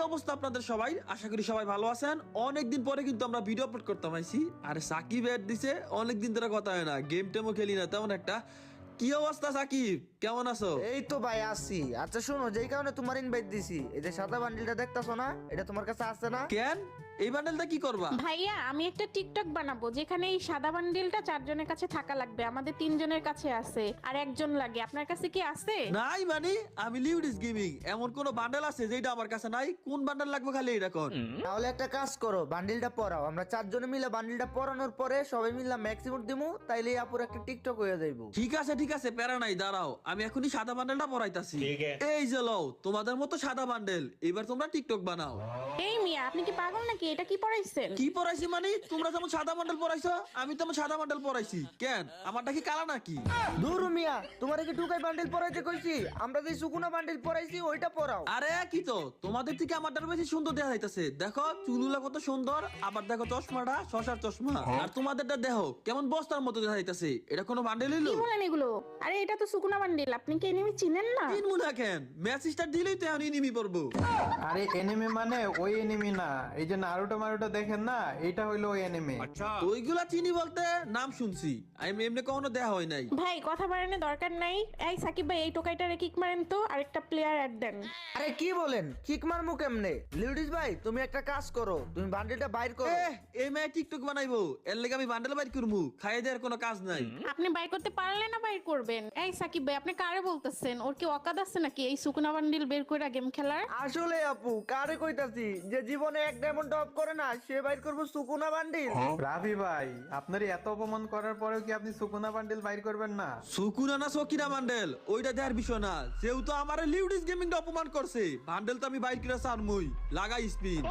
অবস্থা আপনাদের সবাই? আশা করি সবাই ভালো আছেন। অনেকদিন পরে কিন্তু আমরা ভিডিও আপলোড করতে পাইছি। আর সাকিব এড দিছে, অনেকদিন ধরে কথা হয় না, গেম টেমও খেলি না তেমন একটা। কি অবস্থা সাকিব, কেমন আছো? এই তো ভাই আসি। আচ্ছা শোনো, যেই কারণে তোমার ইনভাইট দিছি, এই যে সাদা বান্ডিলটা দেখতাছো না, এটা তোমার কাছে আছে না? কেন এই বান্ডেলটা কি করবা? ভাইয়া আমি একটা টিকটক বানাবো যেখানে এই সাদা বান্ডিলটা 4 জনের কাছে থাকা লাগবে। আমাদের 3 জনের কাছে আছে আর 1 জন লাগে। আপনার কাছে কি আছে? নাই মানে আমি লিউডিস গেমিং, এমন কোন বান্ডেল আছে যেটা আমার কাছে নাই? কোন বান্ডেল লাগবে খালি এটা কোন? তাহলে একটা কাজ করো, বান্ডিলটা পরাও। আমরা 4 জনে মিলে বান্ডিলটা পরানোর পরে সবাই মিলে ম্যাক্সিমাম দিমু, তাইলে আপুর একটা টিকটক হয়ে যাইবো। ঠিক আছে প্যারা নাই, দাঁড়াও আমি এখনই সাদা বান্ডেলটা পরাইতাছি। এই যে লও তোমাদের মতো সাদা বান্ডেল, এবার তোমরা টিকটক বানাও। এই মিয়া আপনি কি পাগল নাকি? এটা কি পড়াইছেন? কি পরাইছি মানে? তোমরা যেমন সাদা বান্ডেল পরাইছো, আমি তেমন সাদা বান্ডেল পরাইছি। কেন আমারটা কি কালা নাকি? দূর মিয়া, তোমার কি টুকাই বান্ডিল পরাইতে কইছি? আমরা যে সুকুনা বান্ডিল পরাইছি ওইটা পরাও। আরে কি তো, তোমাদের থেকে আমারটার বেশি সুন্দর দেখা যাইতাছে। দেখো চুলগুলা কত সুন্দর, আবার দেখো চশমাটা শশার চশমা। আর তোমাদেরটা দেখো কেমন বস্তার মতো দেখা যাইতাছে। এটা কোনো বান্ডেল হইলো? কি বলেন এগুলো? আরে এটা তো সুকুনা বান্ডিল। আপনি কি এনিমি চিনেন না? তিন মুনা কেন মেসেজটা দিলেই তো এখন নিমি পড়বো। আরে এনিমি মানে ওই এনিমি না, এই যে নারুটো মারুটো দেখেন না, এটা হইলো ওই এনিমি। ওইগুলা চিনি বলতে নাম শুনছি, আমি এমনি কখনো দেখা হয় নাই। ভাই কথা বাড়ানোর দরকার নাই। এই সাকিব ভাই এই টোকাইটারে কিক মারেন তো, আরেকটা প্লেয়ার অ্যাড দেন। আরে কি বলেন, কিক মারমু কেমনে? লিউডিস ভাই তুমি একটা কাজ করো, তুমি বান্ডিলটা বাইর করো। এই মেয়ে টিকটক বানাইবো, এর লেগে আমি বান্ডেল বাইর করবো? খাইয়ে দেওয়ার কোনো কাজ নাই। আপনি বাই করতে পারলে না বাই করবেন? এই সাকিব ভাই আপনি কারে বলতেছেন? ওর কি অকাদ আছে নাকি এই সুকুনা বান্ডিল বের করে গেম খেলার? আসলে আপু কারে কইতাছি, যে জীবনে এক ডায়মন্ড টপ করে না সে বাইর করবো সুকুনা বান্ডিল। রাফি ভাই, আপনার এত অপমান করার পরেও কি আপনি সুকুনা বান্ডিল বাইর করবেন না? সুকুনা না সকিনা বান্ডেল ওইটা দেওয়ার বিষয় না। যেহেতু আমার লিউডিস গেমিংটা অপমান করছে, বান্ডেল তো আমি বাইর করে সারমুই লাগাই স্পিন।